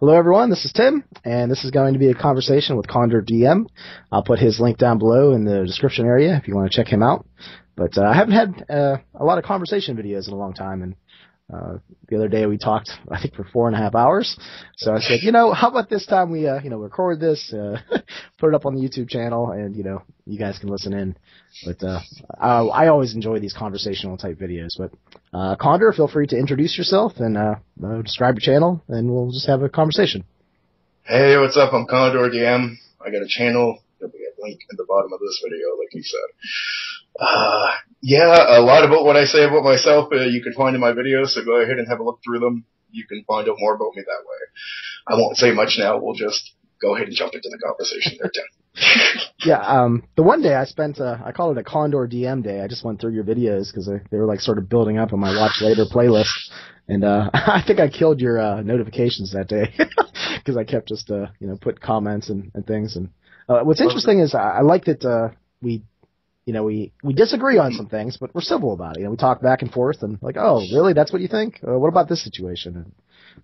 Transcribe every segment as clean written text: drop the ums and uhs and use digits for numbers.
Hello, everyone. This is Tim, and this is going to be a conversation with CondorDM. I'll put his link down below in the description area if you want to check him out. But I haven't had a lot of conversation videos in a long time, and the other day we talked, I think, for 4.5 hours. So I said, how about this time we, record this, put it up on the YouTube channel, and, you guys can listen in. But I always enjoy these conversational type videos. But Condor, feel free to introduce yourself and describe your channel, and we'll just have a conversation. Hey, what's up? I'm CondorDM. I got a channel. There'll be a link at the bottom of this video, like you said. A lot about what I say about myself you can find in my videos, so go ahead and have a look through them. You can find out more about me that way. I won't say much now. We'll just go ahead and jump into the conversation there, Tim. The one day I spent, I call it a CondorDM day. I just went through your videos because they were like sort of building up on my watch later playlist. And I think I killed your notifications that day because I kept just, put comments and things. And what's interesting is I like that we disagree on some things, but we're civil about it. We talk back and forth and like, oh, really? That's what you think? What about this situation?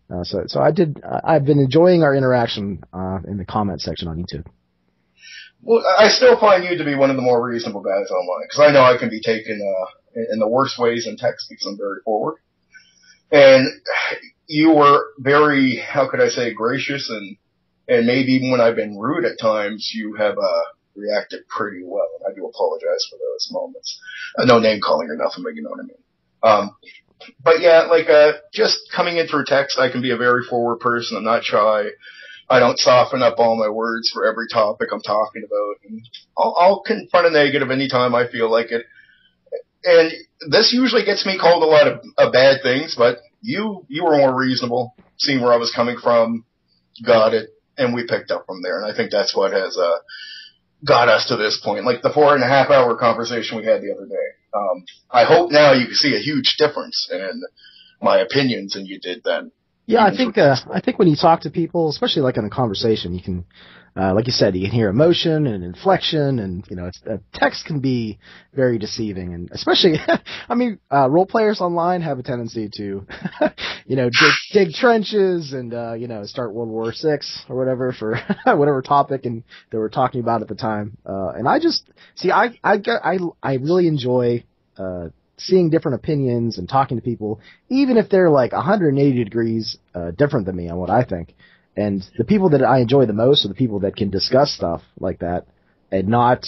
And so I've been enjoying our interaction in the comment section on YouTube. Well, I still find you to be one of the more reasonable guys online, because I know I can be taken in the worst ways in text because I'm very forward. And you were very, how could I say, gracious, and maybe even when I've been rude at times, you have reacted pretty well. And I do apologize for those moments. No name calling or nothing, but you know what I mean. But yeah, just coming in through text, I can be a very forward person. I'm not shy. I don't soften up all my words for every topic I'm talking about. And I'll confront a negative anytime I feel like it. And this usually gets me called a lot of bad things, but you were more reasonable, seeing where I was coming from, got it, and we picked up from there. And I think that's what has got us to this point. Like the 4.5 hour conversation we had the other day. I hope now you can see a huge difference in my opinions than you did then. Yeah, I think when you talk to people, especially like in a conversation, you can, like you said, you can hear emotion and inflection, and text can be very deceiving, and especially, role players online have a tendency to, dig trenches and start World War VI or whatever for whatever topic and they were talking about at the time, and I just I really enjoy seeing different opinions and talking to people, even if they're like 180 degrees different than me on what I think. And the people that I enjoy the most are the people that can discuss stuff like that and not,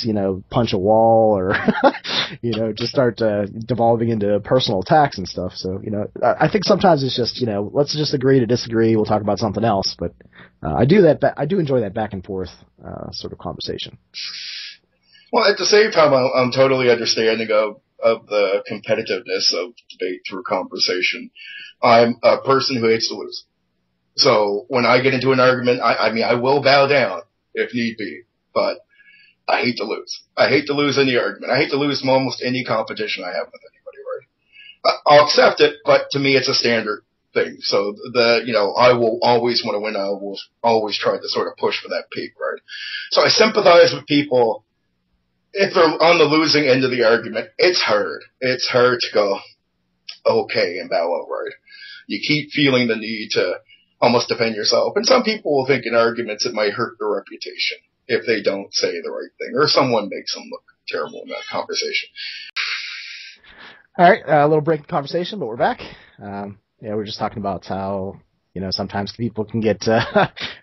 punch a wall or, just start devolving into personal attacks and stuff. So, I think sometimes it's just, let's just agree to disagree. We'll talk about something else. But I do enjoy that back and forth sort of conversation. Well, at the same time, I'm totally understanding of the competitiveness of debate through conversation. I'm a person who hates to lose. So when I get into an argument, I will bow down if need be, but I hate to lose. I hate to lose any argument. I hate to lose almost any competition I have with anybody, right? I'll accept it, but to me it's a standard thing. So I will always want to win. I will always try to sort of push for that peak, right? So I sympathize with people. If they're on the losing end of the argument, it's hard. It's hard to go, okay, and bow out, right? You keep feeling the need to almost defend yourself. And some people will think in arguments it might hurt their reputation if they don't say the right thing, or someone makes them look terrible in that conversation. All right, a little break in the conversation, but we're back. We're just talking about how, sometimes people can get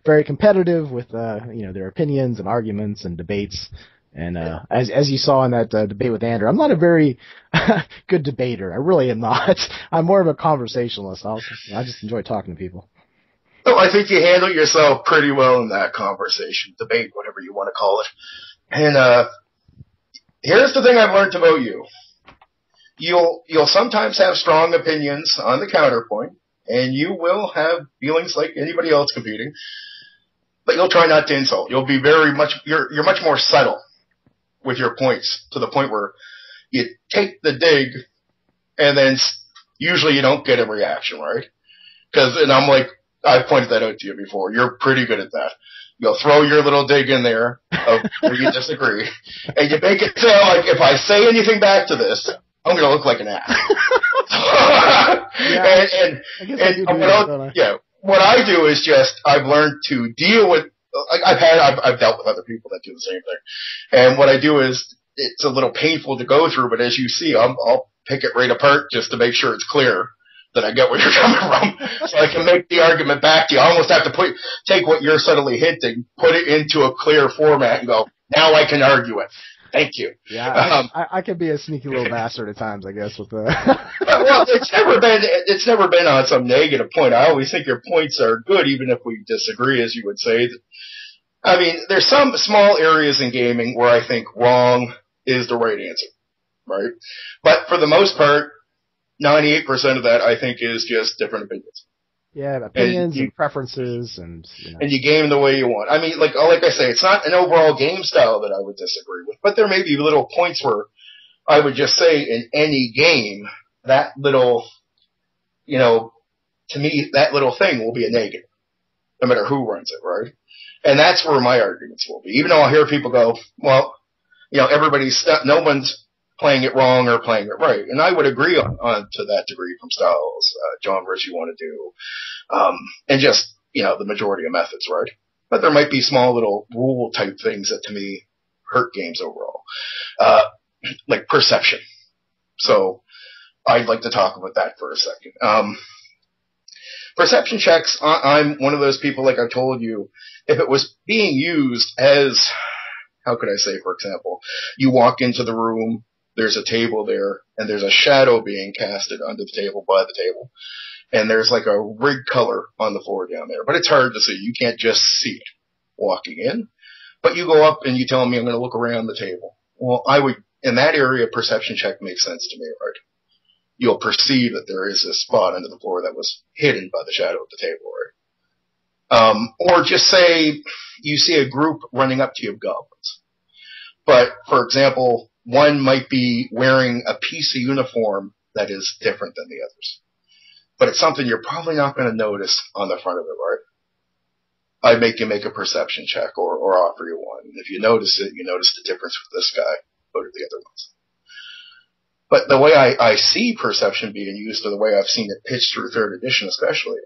very competitive with, their opinions and arguments and debates. And as you saw in that debate with Andrew, I'm not a very good debater. I really am not. I'm more of a conversationalist. I just enjoy talking to people. So I think you handled yourself pretty well in that conversation, debate, whatever you want to call it. And here's the thing I've learned about you. You'll sometimes have strong opinions on the counterpoint, and you will have feelings like anybody else competing, but you'll try not to insult. You'll be you're much more subtle with your points, to the point where you take the dig and then usually you don't get a reaction, right? And I'm like, I've pointed that out to you before. You're pretty good at that. You'll throw your little dig in there of where you disagree, and you make it sound like if I say anything back to this, I'm going to look like an ass. what I do is just I've learned to deal with. Like I've dealt with other people that do the same thing, and what I do is it's a little painful to go through, but as you see, I'll pick it right apart just to make sure it's clear that I get where you're coming from, so I can make the argument back to you. I almost have to take what you're subtly hinting, put it into a clear format, and go, now I can argue it. Thank you. Yeah, I can be a sneaky little bastard at times, I guess. With the well, it's never been on some negative point. I always think your points are good, even if we disagree, as you would say. I mean, there's some small areas in gaming where I think wrong is the right answer, right? But for the most part, 98% of that I think is just different opinions. Yeah, opinions and preferences, and and you game the way you want. I mean, like I say, it's not an overall game style that I would disagree with, but there may be little points where I would just say in any game that little, to me that little thing will be a negative, no matter who runs it, right? And that's where my arguments will be. Even though I'll hear people go, well, no one's playing it wrong or playing it right. And I would agree on to that degree from styles, genres you want to do, and just, the majority of methods, right? But there might be small little rule type things that to me hurt games overall, like perception. So I'd like to talk about that for a second. Perception checks, I'm one of those people, like I told you, if it was being used as, how could I say, for example, you walk into the room, there's a table there, and there's a shadow being casted under the table, by the table, and there's like a rig color on the floor down there. But it's hard to see. You can't just see it walking in. But you go up and you tell me I'm going to look around the table. Well, in that area, perception check makes sense to me, right? You'll perceive that there is a spot under the floor that was hidden by the shadow of the table, right? Or just say you see a group running up to you of goblins. But, for example, one might be wearing a piece of uniform that is different than the others. But it's something you're probably not going to notice on the front of it, right? I'd make you make a perception check or offer you one. And if you notice it, you notice the difference with this guy over the other ones. But the way I see perception being used, or the way I've seen it pitched through 3rd edition especially,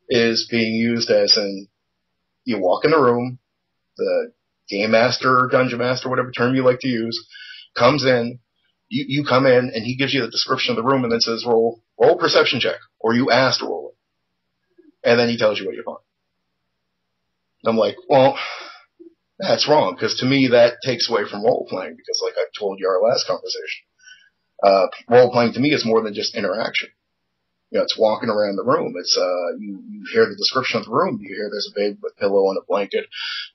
is being used as in, you walk in the room, the game master or dungeon master, whatever term you like to use, comes in, you come in, and he gives you the description of the room and then says, roll perception check, or you ask to roll it. And then he tells you what you find. I'm like, well, that's wrong, because to me that takes away from role-playing, because like I told you our last conversation, role-playing to me is more than just interaction. It's walking around the room. It's you hear the description of the room. You hear there's a bed with a pillow and a blanket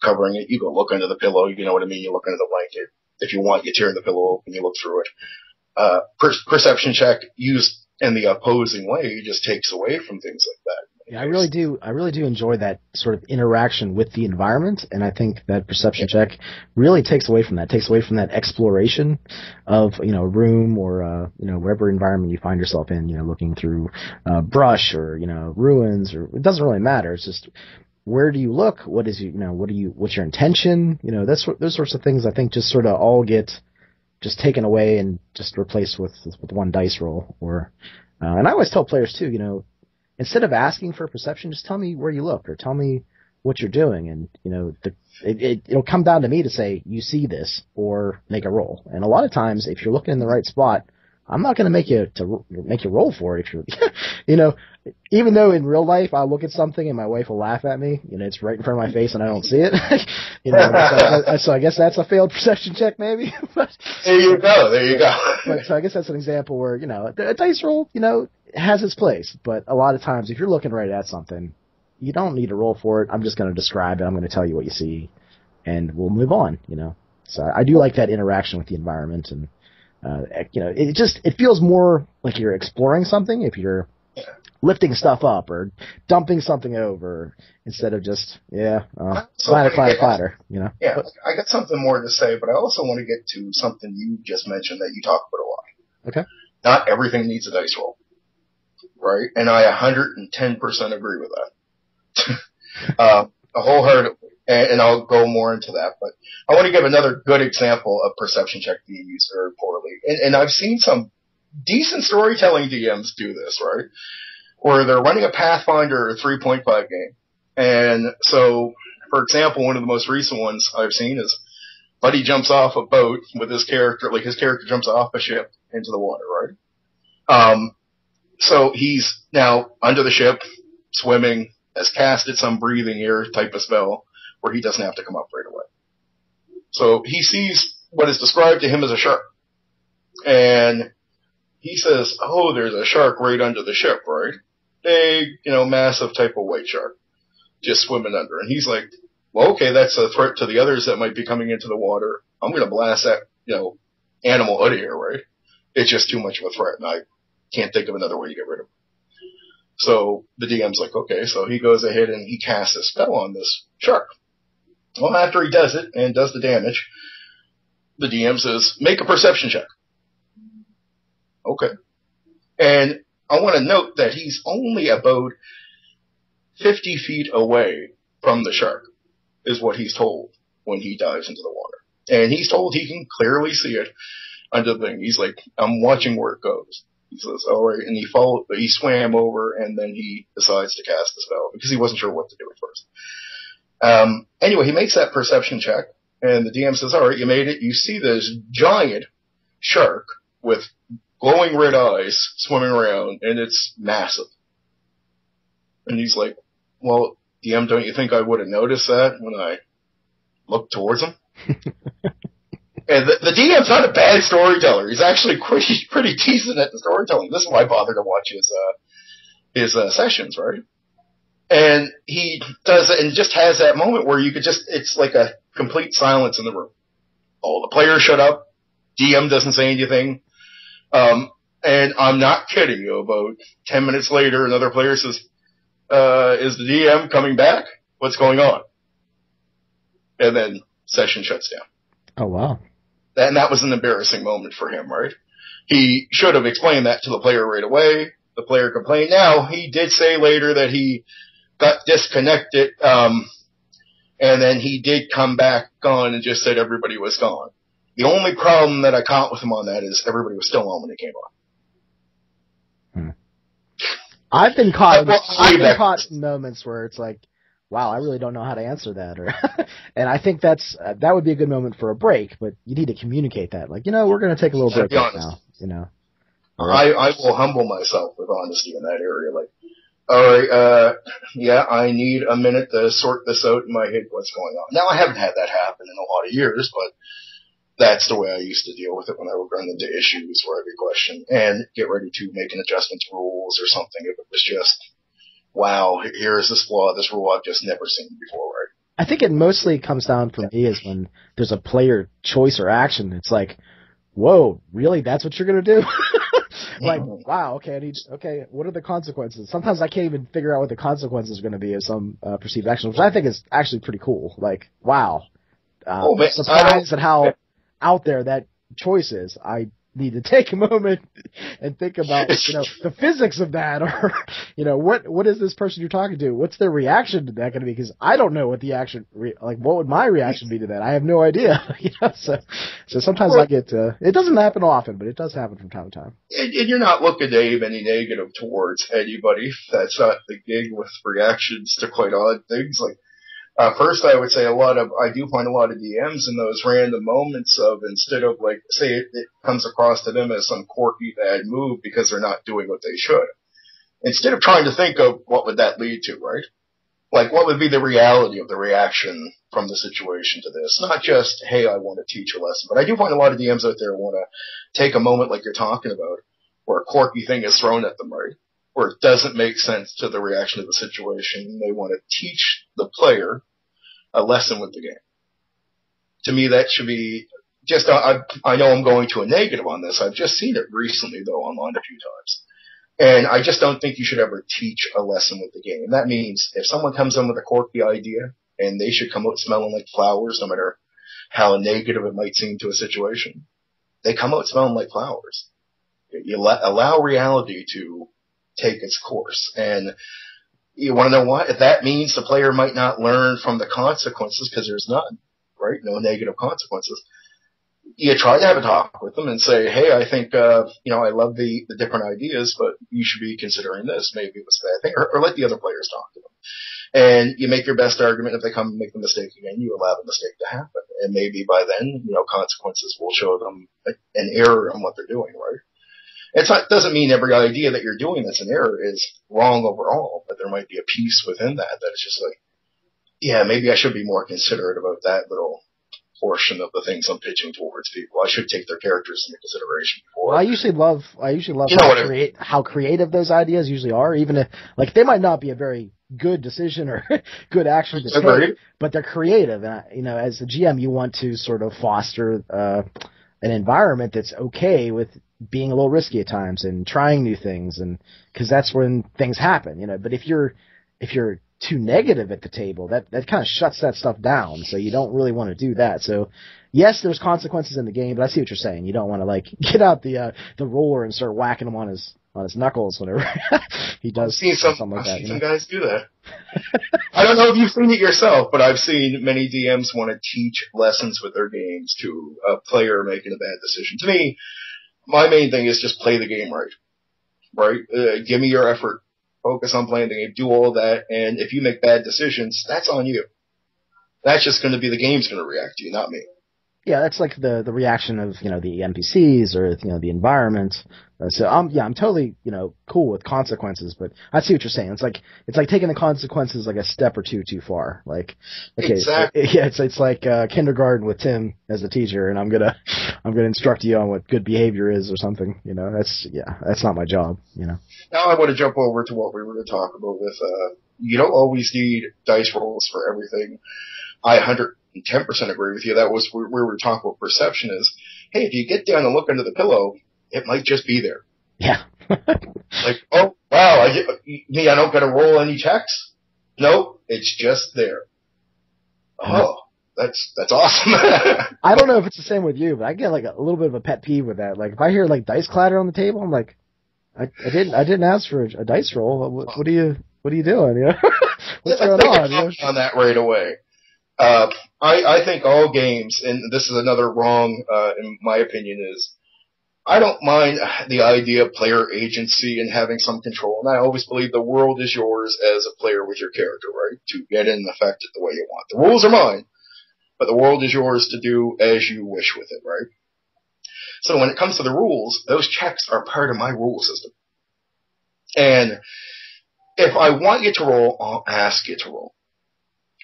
covering it. You go look under the pillow. You know what I mean? You look under the blanket. If you want, you tear the pillow open. You look through it. Perception check used in the opposing way just takes away from things like that. Yeah, I really do enjoy that sort of interaction with the environment, and I think that perception check really takes away from that. Takes away from that exploration of a room or whatever environment you find yourself in. Looking through brush or ruins, or it doesn't really matter. It's just, where do you look? What is what's your intention? Those sorts of things I think just sort of all get just taken away and just replaced with one dice roll. Or and I always tell players too, instead of asking for perception, just tell me where you look or tell me what you're doing, and it'll come down to me to say you see this or make a roll. And a lot of times, if you're looking in the right spot, I'm not going to make you roll for it. If you're, even though in real life I'll look at something and my wife will laugh at me, it's right in front of my face and I don't see it. So I guess that's a failed perception check, maybe. But, there you go. But, so I guess that's an example where a dice roll, has its place. But a lot of times, if you're looking right at something, you don't need to roll for it. I'm just going to describe it. I'm going to tell you what you see, and we'll move on. So I do like that interaction with the environment, and it feels more like you're exploring something if you're lifting stuff up or dumping something over instead of just clatter. Yeah, I got something more to say, but I also want to get to something you just mentioned that you talk about a lot. Okay. Not everything needs a dice roll, right? And I 110% agree with that. Wholeheartedly. And I'll go more into that, but I want to give another good example of perception check being used very poorly. And I've seen some decent storytelling DMs do this, right? where they're running a Pathfinder 3.5 game. And so, for example, one of the most recent ones I've seen is Buddy jumps off a boat with his character, like his character jumps off a ship into the water, right? So he's now under the ship, swimming, has casted some breathing air type of spell where he doesn't have to come up right away. So he sees what is described to him as a shark. And he says, oh, there's a shark right under the ship, right? Big, massive type of white shark just swimming under. And he's like, well, okay, that's a threat to the others that might be coming into the water. I'm going to blast that, animal out of here, right? It's just too much of a threat, and I can't think of another way to get rid of it. So the DM's like, okay, so he goes ahead and he casts a spell on this shark. Well, after he does it and does the damage, the DM says, make a perception check. Okay. And I want to note that he's only about 50 feet away from the shark, is what he's told when he dives into the water. And he's told he can clearly see it under the thing. He's like, I'm watching where it goes. He says, all right, and he swam over, and then he decides to cast the spell because he wasn't sure what to do at first. Anyway, he makes that perception check, and the DM says, all right, you made it. You see this giant shark with glowing red eyes swimming around, and it's massive. And he's like, well, DM, don't you think I would have noticed that when I looked towards him? And the DM's not a bad storyteller. He's actually pretty decent at the storytelling. This is why I bother to watch his sessions, right? And he does it and just has that moment where it's like a complete silence in the room. All the players shut up. DM doesn't say anything. And I'm not kidding you. About 10 minutes later, another player says, is the DM coming back? What's going on? And then session shuts down. Oh, wow. And that was an embarrassing moment for him, right? He should have explained that to the player right away. The player complained. Now, he did say later that he got disconnected, and then he did come back on and just said everybody was gone. The only problem that I caught with him on that is everybody was still on when he came on. I've been caught in moments where it's like, wow, I really don't know how to answer that, and I think that would be a good moment for a break, but you need to communicate that, like, we're going to take a little break right now, I will humble myself with honesty in that area, like, all right, yeah, I need a minute to sort this out in my head, what's going on. Now, I haven't had that happen in a lot of years, but that's the way I used to deal with it when I would run into issues where I'd be questioned and get ready to make an adjustment to rules or something if it was just, wow, here's this flaw, this rule I've just never seen before, right? I think it mostly comes down for me is when there's a player choice or action. It's like, whoa, really? That's what you're going to do? Like, wow, okay, what are the consequences? Sometimes I can't even figure out what the consequences are going to be of some perceived action, which I think is actually pretty cool. Like, wow. Surprised at how out there that choice is. I need to take a moment and think about, the physics of that, or, what is this person you're talking to? What's their reaction to that going to be? Because I don't know what the action, what would my reaction be to that? I have no idea. So sometimes I get, it doesn't happen often, but it does happen from time to time. And you're not looking to aim any negative towards anybody. That's not the gig with reactions to quite odd things. Like, first, I would say I do find a lot of DMs in those random moments of, instead of like, say it comes across to them as some quirky bad move because they're not doing what they should. Instead of trying to think of what would that lead to, right? Like, what would be the reality of the reaction from the situation to this? Not just, hey, I want to teach a lesson. But I do find a lot of DMs out there want to take a moment like you're talking about where a quirky thing is thrown at them, right? Or it doesn't make sense to the reaction of the situation. They want to teach the player a lesson with the game. To me, that should be just, I know I'm going to a negative on this. I've just seen it recently, though, online a few times. And I just don't think you should ever teach a lesson with the game. And that means if someone comes in with a quirky idea and they should come out smelling like flowers, no matter how negative it might seem to a situation, they come out smelling like flowers. You allow reality to take its course. And you want to know what? If that means the player might not learn from the consequences, because there's none, right? No negative consequences. you try to have a talk with them and say, hey, I think, I love the different ideas, but you should be considering this. Maybe it was a bad thing, or let the other players talk to them. And you make your best argument. If they come and make the mistake again, you allow the mistake to happen. And maybe by then, consequences will show them an error in what they're doing, right? It doesn't mean every idea that you're doing that's an error is wrong overall, but there might be a piece within that it's just like, yeah, maybe I should be more considerate about that little portion of the things I'm pitching towards people. I should take their characters into consideration before. Well, I usually love how creative those ideas usually are, even if, like, they might not be a very good decision or good action to take, but they're creative. And, as a GM, you want to sort of foster an environment that's okay with being a little risky at times and trying new things, and because that's when things happen, But if you're too negative at the table, that kind of shuts that stuff down. So you don't really want to do that. So yes, there's consequences in the game, but I see what you're saying. You don't want to like get out the roller and start whacking him on his knuckles whenever he does something like that. I've seen some guys do that. I don't know if you've seen it yourself, but I've seen many DMs want to teach lessons with their games to a player making a bad decision. To me, my main thing is just play the game right. Right? Give me your effort. Focus on playing the game. Do all that. And if you make bad decisions, that's on you. That's just going to be the game's going to react to you, not me. Yeah, that's like the reaction of, the NPCs or, the environment. So I'm totally, cool with consequences, but I see what you're saying. It's like taking the consequences like a step or two too far. Like, okay, exactly. It's like kindergarten with Tim as a teacher, and I'm gonna instruct you on what good behavior is or something. That's not my job. Now I want to jump over to what we were going to talk about with. You don't always need dice rolls for everything. I 110% agree with you. That was where we were talking about perception is, hey, if you get down and look under the pillow, it might just be there. Yeah. Like, oh, wow, I don't got to roll any checks? Nope, it's just there. Oh, that's awesome. I don't know if it's the same with you, but I get like a little bit of a pet peeve with that. Like if I hear like dice clatter on the table, I'm like, I didn't ask for a dice roll. What are you doing? What's going on? On that right away. I think all games, and this is another wrong, in my opinion, is I don't mind the idea of player agency and having some control. And I always believe the world is yours as a player with your character, right? To get in and affect it the way you want. The rules are mine, but the world is yours to do as you wish with it, right? So when it comes to the rules, those checks are part of my rule system. And if I want you to roll, I'll ask you to roll.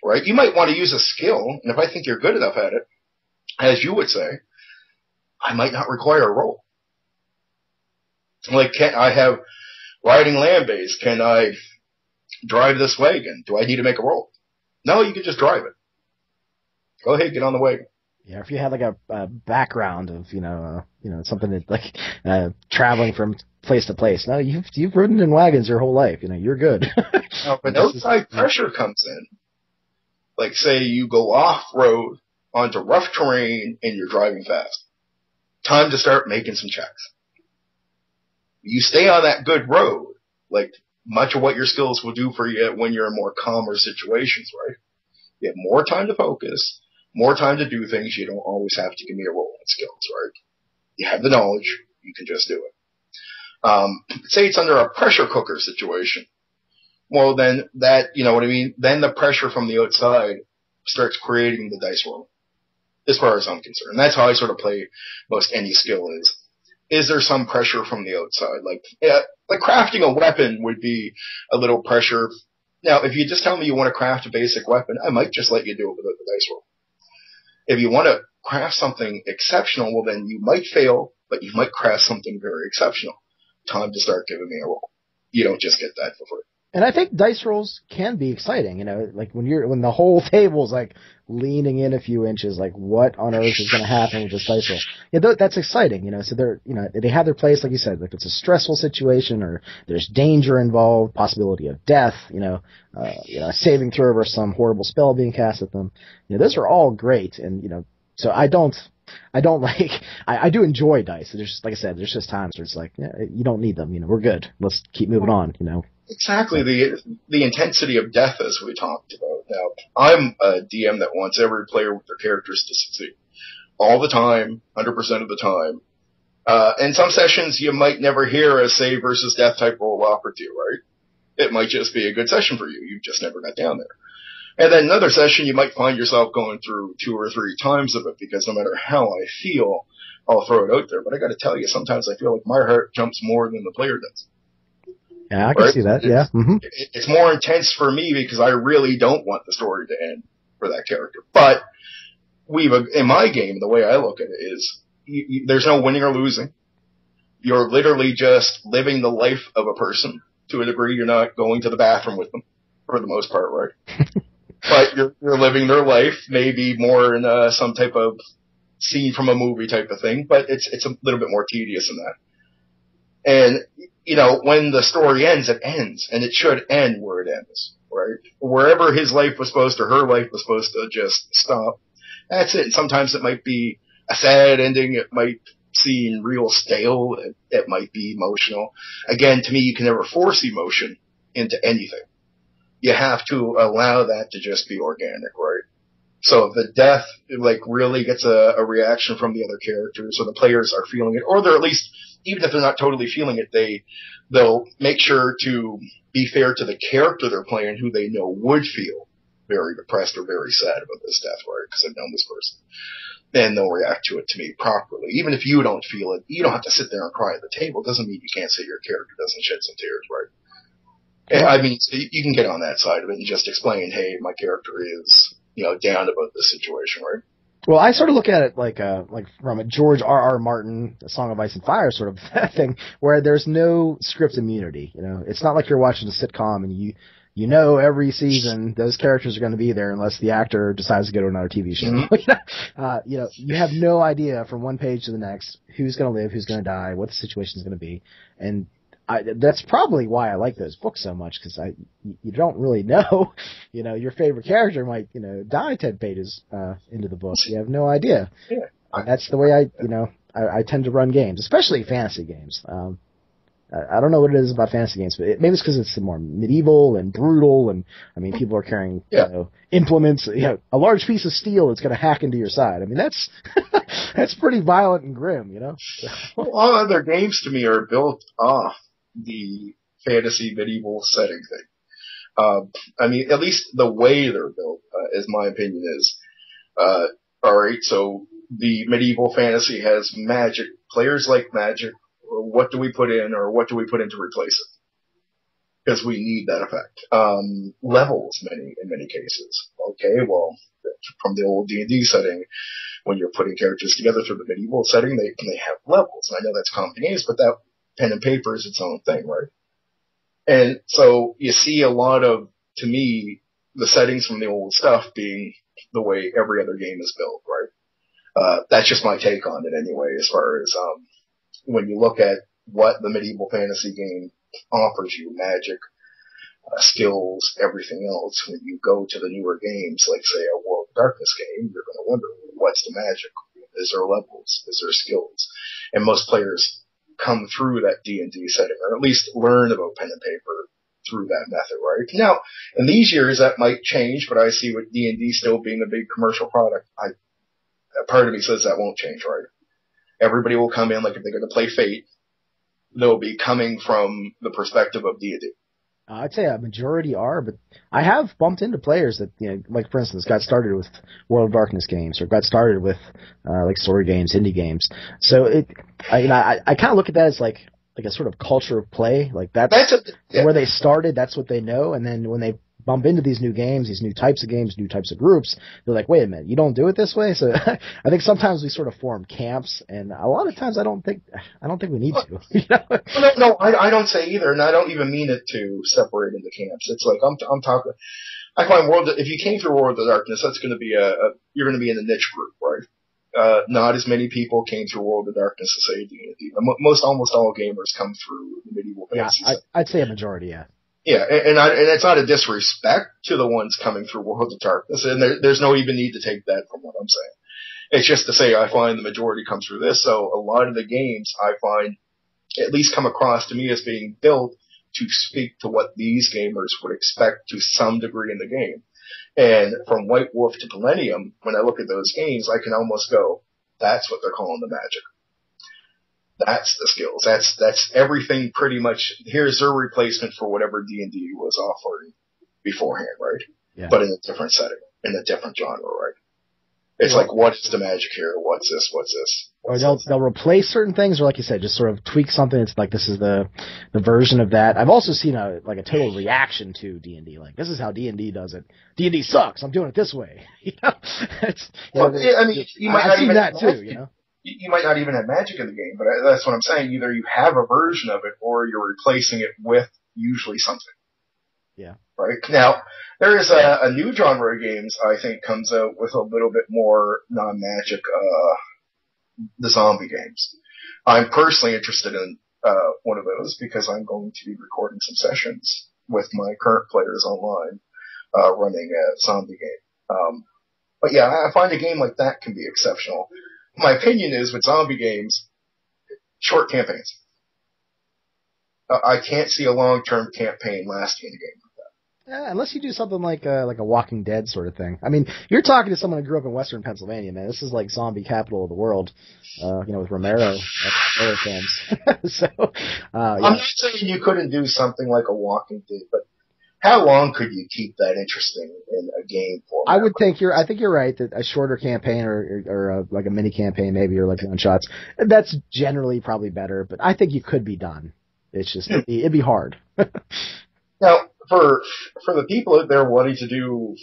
Right? You might want to use a skill, and if I think you're good enough at it, as you would say, I might not require a roll. Like, can I have riding land base? Can I drive this wagon? Do I need to make a roll? No, you can just drive it. Go ahead, get on the wagon. Yeah, if you had like a background of something that like traveling from place to place. No, you've ridden in wagons your whole life. You're good. No, but outside pressure comes in. Like, say you go off-road onto rough terrain and you're driving fast. Time to start making some checks. You stay on that good road, like much of what your skills will do for you when you're in more calmer situations, right? You have more time to focus, more time to do things. You don't always have to give me a roll in skills, right? You have the knowledge. You can just do it. Say it's under a pressure cooker situation. Well, then that, you know what I mean? Then the pressure from the outside starts creating the dice roll, as far as I'm concerned. And that's how I sort of play most any skill is there some pressure from the outside? Like crafting a weapon would be a little pressure. Now, if you just tell me you want to craft a basic weapon, I might just let you do it without the dice roll. If you want to craft something exceptional, well, then you might fail, but you might craft something very exceptional. Time to start giving me a roll. You don't just get that for free. And I think dice rolls can be exciting, like when the whole table's like leaning in a few inches, like what on earth is going to happen with this dice roll? Yeah, that's exciting, so they're, they have their place, like you said, like it's a stressful situation or there's danger involved, possibility of death, a saving throw or some horrible spell being cast at them. Those are all great, and so I do enjoy dice. There's just, like I said, there's just times where it's like, you don't need them, we're good. Let's keep moving on, Exactly, the intensity of death, as we talked about. Now, I'm a DM that wants every player with their characters to succeed. all the time, 100% of the time. And some sessions you might never hear a save versus death type roll offered to you, right? It might just be a good session for you. You just never got down there. And then another session you might find yourself going through 2 or 3 times of it because no matter how I feel, I'll throw it out there. But I got to tell you, sometimes I feel like my heart jumps more than the player does. Yeah, I can see that. Yeah. Mm-hmm. It's more intense for me because I really don't want the story to end for that character. But in my game, the way I look at it is there's no winning or losing. You're literally just living the life of a person to a degree. You're not going to the bathroom with them for the most part, right? But you're living their life, maybe more in some type of scene from a movie type of thing, but it's a little bit more tedious than that. And, when the story ends, it ends, and it should end where it ends, right? Wherever his life was supposed to, her life was supposed to just stop. That's it. And sometimes it might be a sad ending. It might seem real stale. It might be emotional. Again, to me, you can never force emotion into anything. You have to allow that to just be organic, right? So if the death, really gets a reaction from the other characters, or the players are feeling it, or they're at least, even if they're not totally feeling it, they'll make sure to be fair to the character they're playing, who they know would feel very depressed or very sad about this death, right? Because I've known this person. Then they'll react to it to me properly. Even if you don't feel it, you don't have to sit there and cry at the table. It doesn't mean you can't say your character doesn't shed some tears, right? And, I mean, you can get on that side of it and just explain, hey, my character is, down about this situation, right? Well, I sort of look at it like from a George R.R. Martin, A Song of Ice and Fire sort of thing, where there's no script immunity. It's not like you're watching a sitcom and every season those characters are going to be there unless the actor decides to go to another TV show. Mm-hmm. You have no idea from one page to the next who's going to live, who's going to die, what the situation is going to be, and that's probably why I like those books so much, because you don't really know. Your favorite character might die 10 pages into the book. You have no idea. Yeah. That's the way I tend to run games, especially fantasy games. I don't know what it is about fantasy games, but maybe it's because it's more medieval and brutal, and people are carrying implements. A large piece of steel that's going to hack into your side. That's that's pretty violent and grim. Well, all other games to me are built off the fantasy medieval setting thing. At least the way they're built, as my opinion is. All right, so the medieval fantasy has magic. Players like magic. What do we put in, or what do we put in to replace it? Because we need that effect. Levels, in many cases. Okay, well, from the old D&D setting, when you're putting characters together through the medieval setting, they have levels. And I know that's common games, but that pen and paper is its own thing, right? And so you see a lot of, to me, the settings from the old stuff being the way every other game is built, right? That's just my take on it anyway, as far as when you look at what the medieval fantasy game offers you, magic, skills, everything else, when you go to the newer games, like, say, a World of Darkness game, you're going to wonder, what's the magic? Is there levels? Is there skills? And most players come through that D&D setting, or at least learn about pen and paper through that method, right? Now, in these years, that might change, but I see with D&D still being a big commercial product, part of me says that won't change, right? Everybody will come in, like if they're going to play Fate, they'll be coming from the perspective of D&D. I'd say a majority are, but I have bumped into players that, like for instance, got started with World of Darkness games, or got started with like story games, indie games. So I kind of look at that as like a sort of culture of play. Like that's where they started. That's what they know, and then when they bump into these new games, these new types of games, new types of groups, they're like, wait a minute, you don't do it this way? So I think sometimes we sort of form camps, and a lot of times I don't think we need to. No, I don't say either, and I don't even mean it to separate into camps. It's like I'm talking. I find if you came through World of Darkness, that's going to be you're going to be in a niche group, right? Not as many people came through World of Darkness as say D&D. Almost all gamers come through the medieval fantasy. Yeah, I'd say a majority, yeah. Yeah, and it's not a disrespect to the ones coming through World of Darkness, and there's no even need to take that from what I'm saying. It's just to say I find the majority come through this, so a lot of the games I find at least come across to me as being built to speak to what these gamers would expect to some degree in the game. And from White Wolf to Millennium, when I look at those games, I can almost go, That's what they're calling the magic. That's the skills. That's everything pretty much. Here's their replacement for whatever D&D was offering beforehand, right? Yeah. But in a different setting, in a different genre, right? It's like, what is the magic here? What's this? What's this? Or they'll replace certain things, or like you said, just sort of tweak something. It's like, this is the version of that. I've also seen a total reaction to D&D. Like, this is how D&D does it. D&D sucks. I'm doing it this way. You know, I mean, you might I've not seen even that too. You know, you might not even have magic in the game, but that's what I'm saying. Either you have a version of it, or you're replacing it with usually something. Yeah. Right now, there is a new genre of games I think comes out with a little bit more non-magic. The zombie games. I'm personally interested in one of those because I'm going to be recording some sessions with my current players online, running a zombie game. But yeah, I find a game like that can be exceptional. My opinion is, with zombie games, short campaigns. I can't see a long-term campaign lasting in a game. Yeah, unless you do something like a Walking Dead sort of thing. I mean, you're talking to someone who grew up in Western Pennsylvania, man. This is like zombie capital of the world. With Romero films. So, I'm not saying you couldn't do something like a Walking Dead, but how long could you keep that interesting in a game format? I think you're right that a shorter campaign or like a mini campaign maybe, or like one shots, that's generally probably better. But I think you could be done. It's just it'd be hard. Now, for the people out there wanting to do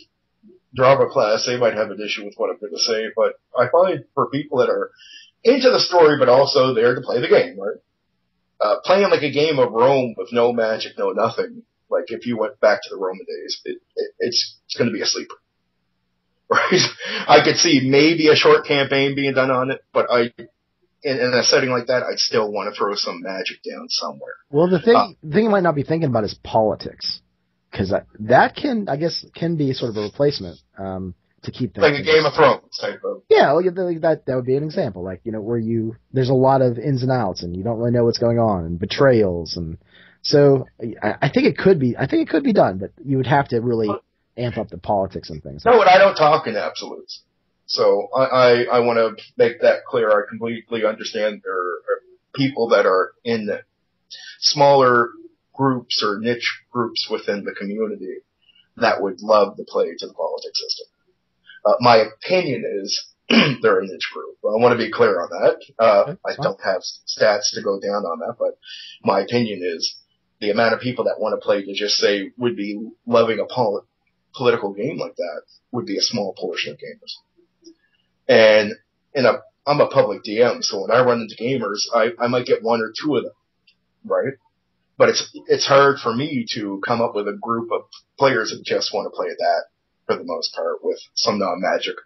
drama class, they might have an issue with what I'm going to say, but I find for people that are into the story but also there to play the game, right? Playing like a game of Rome with no magic, no nothing, like if you went back to the Roman days, it's going to be a sleeper. Right? I could see maybe a short campaign being done on it, but in a setting like that, I'd still want to throw some magic down somewhere. Well, the thing you might not be thinking about is politics, because that can be sort of a replacement to keep things like a Game of Thrones type of. Yeah, like that would be an example, like, you know, where there's a lot of ins and outs and you don't really know what's going on, and betrayals, and so I think it could be done, but you would have to really amp up the politics and things. No, I don't talk in absolutes. So I want to make that clear. I completely understand there are people that are in smaller groups or niche groups within the community that would love to play to the politics system. My opinion is they're a niche group. I want to be clear on that. I don't have stats to go down on that, but my opinion is the amount of people that want to play to just say would be loving a political game like that would be a small portion of gamers. And I'm a public DM, so when I run into gamers, I might get one or two of them, right? But it's hard for me to come up with a group of players that just want to play that for the most part, with some non-magic,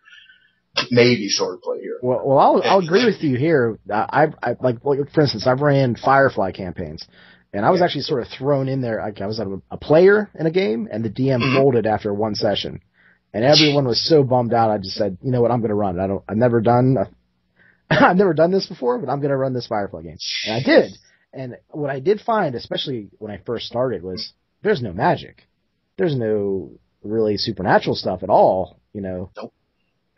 maybe sword play here. Well, I'll agree with you here. I like, for instance, I've ran Firefly campaigns, and I was actually sort of thrown in there. I was a player in a game, and the DM folded after one session. And everyone was so bummed out. I just said, you know what, I'm going to run it. I've never done this before, but I'm going to run this Firefly game. And I did. And what I did find, especially when I first started, was there's no magic. There's no really supernatural stuff at all, you know. Nope.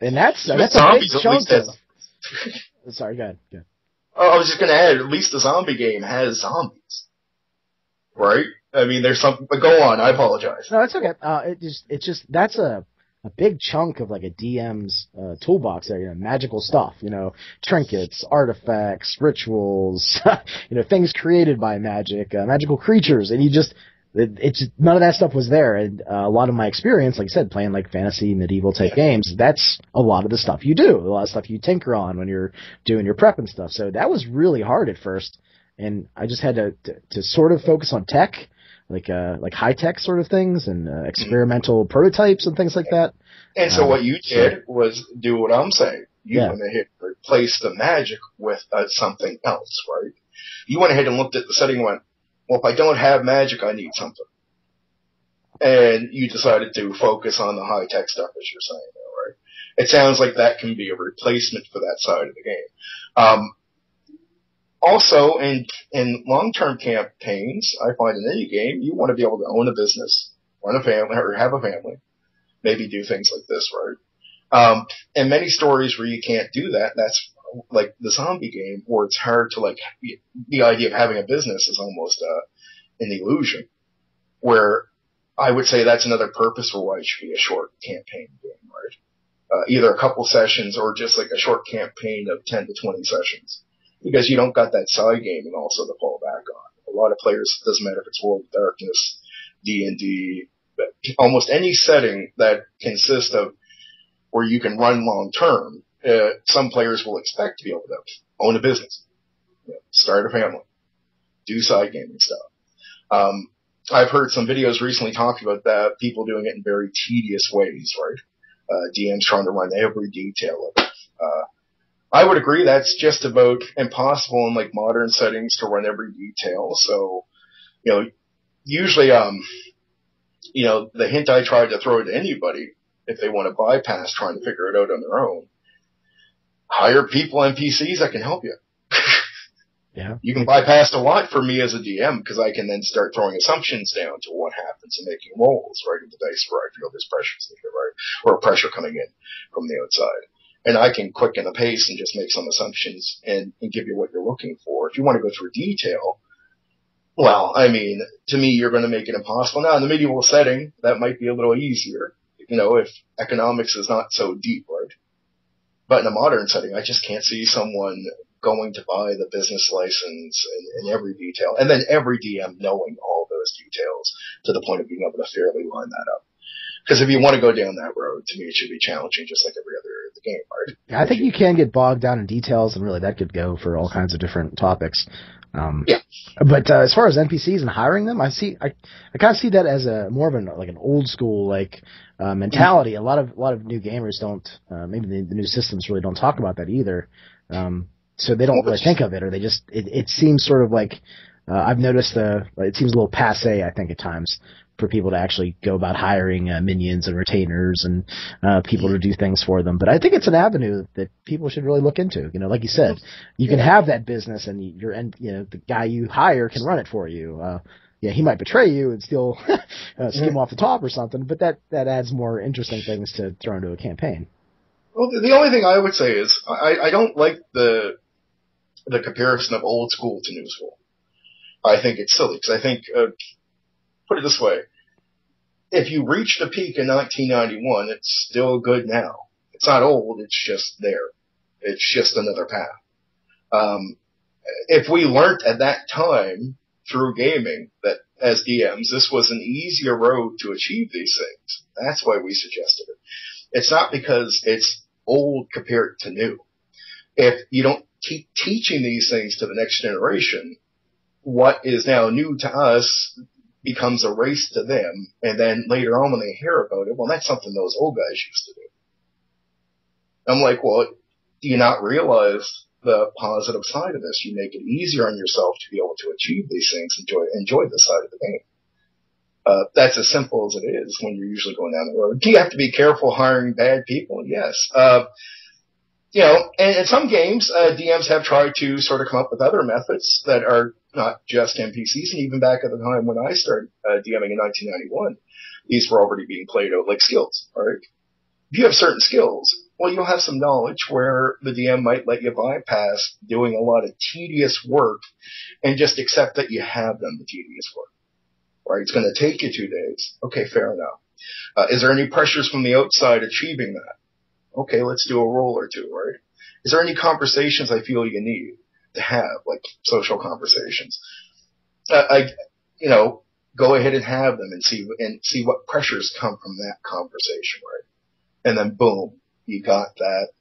And that's a big chunk of... Sorry, go ahead. Oh, I was just going to add, at least the zombie game has zombies. Right? I mean, there's something... But go on, I apologize. No, it's okay. It's just that's a big chunk of like a DM's toolbox there, you know, magical stuff, you know, trinkets, artifacts, rituals, you know, things created by magic, magical creatures, and it's none of that stuff was there. And a lot of my experience, like I said, playing like fantasy, medieval type games, that's a lot of the stuff you do, a lot of stuff you tinker on when you're doing your prep and stuff. So that was really hard at first, and I just had to sort of focus on tech. Like high tech sort of things and experimental prototypes and things like that. And so what you did was do what I'm saying. You went ahead and replaced the magic with something else, right? You went ahead and looked at the setting and went, well, if I don't have magic, I need something. And you decided to focus on the high tech stuff, as you're saying, right? It sounds like that can be a replacement for that side of the game. Also, in long-term campaigns, I find in any game, you want to be able to own a business, run a family, or have a family, maybe do things like this, right? In many stories where you can't do that, that's like the zombie game, where it's hard to like the idea of having a business is almost an illusion. Where I would say that's another purpose for why it should be a short campaign game, right? Either a couple sessions or just like a short campaign of 10 to 20 sessions, because you don't got that side gaming also to fall back on. A lot of players, it doesn't matter if it's World of Darkness, D&D, almost any setting that consists of where you can run long term, some players will expect to be able to own a business, start a family, do side gaming stuff. I've heard some videos recently talking about that, people doing it in very tedious ways, right? DMs trying to run every detail of it. I would agree that's just about impossible in like modern settings to run every detail. So, usually, the hint I try to throw to anybody, if they want to bypass trying to figure it out on their own, hire people, NPCs that can help you. Yeah. You can bypass a lot for me as a DM, because I can then start throwing assumptions down to what happens and making rolls, right, in the dice where I feel there's pressure here, right, or pressure coming in from the outside. And I can quicken the pace and just make some assumptions and give you what you're looking for. If you want to go through detail, well, I mean, to me, you're going to make it impossible. Now, in the medieval setting, that might be a little easier, if economics is not so deep, right? But in a modern setting, I just can't see someone going to buy the business license in every detail, and then every DM knowing all those details to the point of being able to fairly line that up. Because if you want to go down that road, to me, it should be challenging, just like every other game, right? Yeah, I think you can get bogged down in details, and really that could go for all kinds of different topics. Yeah. But as far as NPCs and hiring them, I kind of see that as more of an old school mentality. Mm-hmm. A lot of new gamers don't. Maybe the new systems really don't talk about that either. So they don't really think of it, or they just it seems sort of like I've noticed it seems a little passé, I think, at times, for people to actually go about hiring minions and retainers and people to do things for them. But I think it's an avenue that people should really look into. Like you said, you can have that business, and the guy you hire can run it for you. He might betray you and still skim off the top or something, but that adds more interesting things to throw into a campaign. Well, the only thing I would say is I don't like the comparison of old school to new school. I think it's silly, because I think, put it this way, if you reached a peak in 1991, it's still good now. It's not old, it's just there. It's just another path. If we learnt at that time through gaming that as DMs, this was an easier road to achieve these things, that's why we suggested it. It's not because it's old compared to new. If you don't keep teaching these things to the next generation, what is now new to us becomes a race to them, and then later on when they hear about it, well, that's something those old guys used to do. I'm like, well, do you not realize the positive side of this? You make it easier on yourself to be able to achieve these things, enjoy this side of the game. That's as simple as it is when you're usually going down the road. Do you have to be careful hiring bad people? Yes. And in some games, DMs have tried to sort of come up with other methods that are not just NPCs. And even back at the time when I started DMing in 1991, these were already being played out like skills, all right? If you have certain skills, well, you'll have some knowledge where the DM might let you bypass doing a lot of tedious work and just accept that you have done the tedious work, right? It's going to take you 2 days. Okay, fair enough. Is there any pressures from the outside achieving that? Okay, let's do a roll or two, right? Is there any conversations I feel you need to have, like social conversations? Go ahead and have them and see what pressures come from that conversation, right? And then boom, you got that.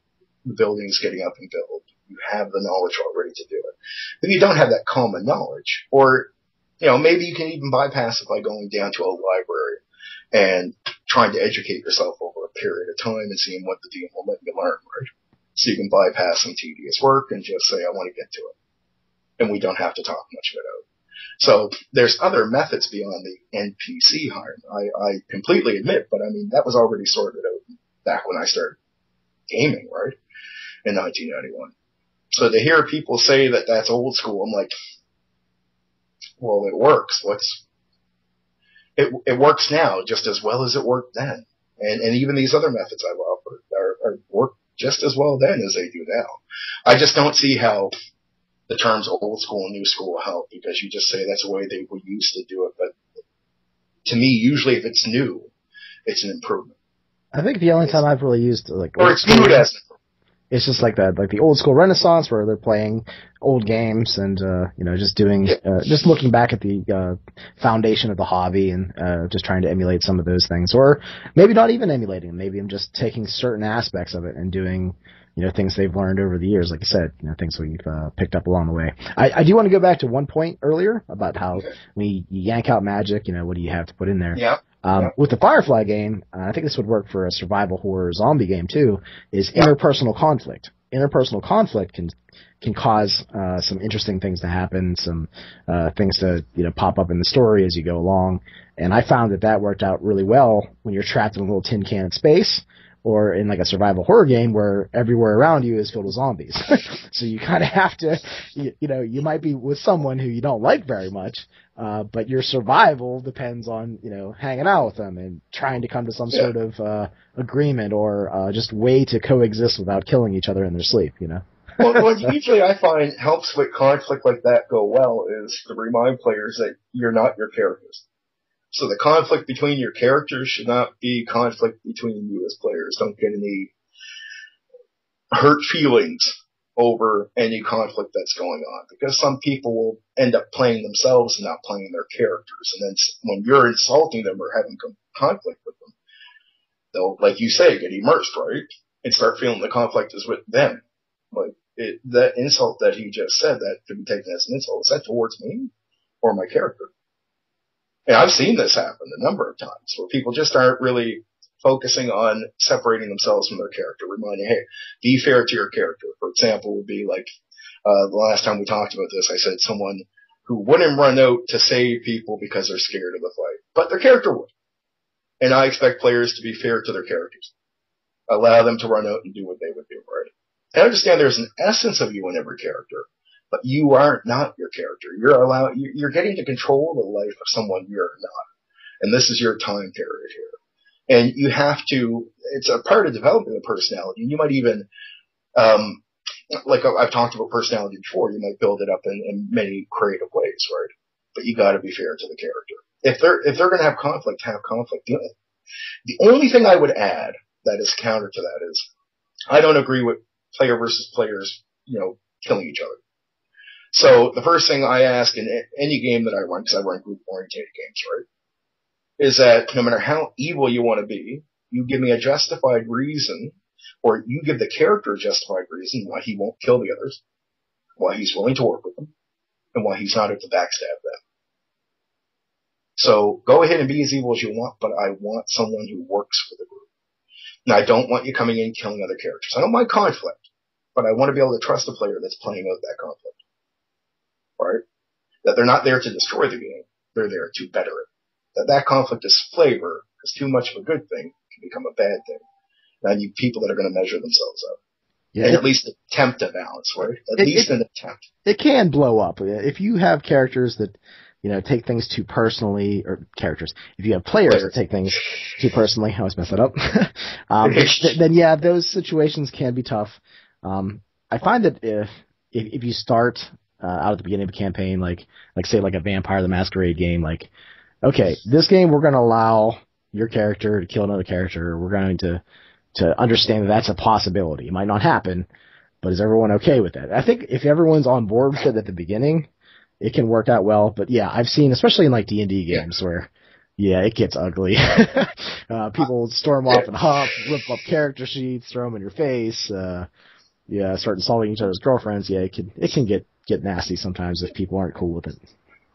The building's getting up and built. You have the knowledge already to do it. If you don't have that common knowledge, or maybe you can even bypass it by going down to a library and trying to educate yourself over a period of time and seeing what the DM will let you learn, right? So you can bypass some tedious work and just say, I want to get to it. And we don't have to talk much of it out. So there's other methods beyond the NPC hiring. I completely admit, but I mean, that was already sorted out back when I started gaming, right? In 1991. So to hear people say that that's old school, I'm like, well, it works. It works now just as well as it worked then. And even these other methods I've offered work just as well then as they do now. I just don't see how the terms old school and new school help, because you just say that's the way they were used to do it. But to me, usually if it's new, it's an improvement. I think the only time I've really used like or it's viewed as it's just like that, like the old school Renaissance where they're playing old games and just doing just looking back at the foundation of the hobby and just trying to emulate some of those things, or maybe not even emulating. Maybe I'm just taking certain aspects of it and doing things they've learned over the years, like I said, things we've picked up along the way. I do want to go back to one point earlier about how when you yank out magic, what do you have to put in there? Yeah. With the Firefly game, I think this would work for a survival horror zombie game too, is interpersonal conflict. Interpersonal conflict can cause some interesting things to happen, some things to pop up in the story as you go along. And I found that worked out really well when you're trapped in a little tin can of space, or in like a survival horror game where everywhere around you is filled with zombies. So you kind of have to, you might be with someone who you don't like very much, but your survival depends on, hanging out with them and trying to come to some sort of agreement or just way to coexist without killing each other in their sleep, Well, what usually I find helps with conflict like that go well is to remind players that you're not your characters. So the conflict between your characters should not be conflict between you as players. Don't get any hurt feelings over any conflict that's going on, because some people will end up playing themselves and not playing their characters. And then when you're insulting them or having conflict with them, they'll, like you say, get immersed, right? And start feeling the conflict is with them. Like that insult that he just said, that could be taken as an insult. Is that towards me or my character? And I've seen this happen a number of times where people just aren't really focusing on separating themselves from their character, reminding, hey, be fair to your character. For example, would be like the last time we talked about this, I said someone who wouldn't run out to save people because they're scared of the fight, but their character would. And I expect players to be fair to their characters. Allow them to run out and do what they would do, right? I understand there's an essence of you in every character, but you are not your character. You're getting to control the life of someone you're not. And this is your time period here. And you have to, it's a part of developing a personality. You might even, like I've talked about personality before, you might build it up in many creative ways, right? But you gotta be fair to the character. If they're gonna have conflict. The only thing I would add that is counter to that is, I don't agree with player versus players, killing each other. So the first thing I ask in any game that I run, because I run group-oriented games, right, is that no matter how evil you want to be, you give me a justified reason, or you give the character a justified reason why he won't kill the others, why he's willing to work with them, and why he's not out to backstab them. So go ahead and be as evil as you want, but I want someone who works for the group. And I don't want you coming in and killing other characters. I don't mind conflict, but I want to be able to trust the player that's playing out that conflict. Right? That they're not there to destroy the game, they're there to better it. That conflict is flavor, because too much of a good thing can become a bad thing. And I need people that are going to measure themselves up. Yeah, and at least attempt a balance, right? At least an attempt. It can blow up. If you have characters that, take things too personally, or characters, if you have players that take things too personally, I always mess that up, then yeah, those situations can be tough. I find that if you start out at the beginning of a campaign, like say like a Vampire the Masquerade game, like, okay, this game we're going to allow your character to kill another character. We're going to understand that that's a possibility. It might not happen, but is everyone okay with that? I think if everyone's on board with it at the beginning, it can work out well. But yeah, I've seen, especially in like D&D games where, it gets ugly. People storm off and hop, rip up character sheets, throw them in your face, start insulting each other's girlfriends. Yeah, it can get nasty sometimes if people aren't cool with it.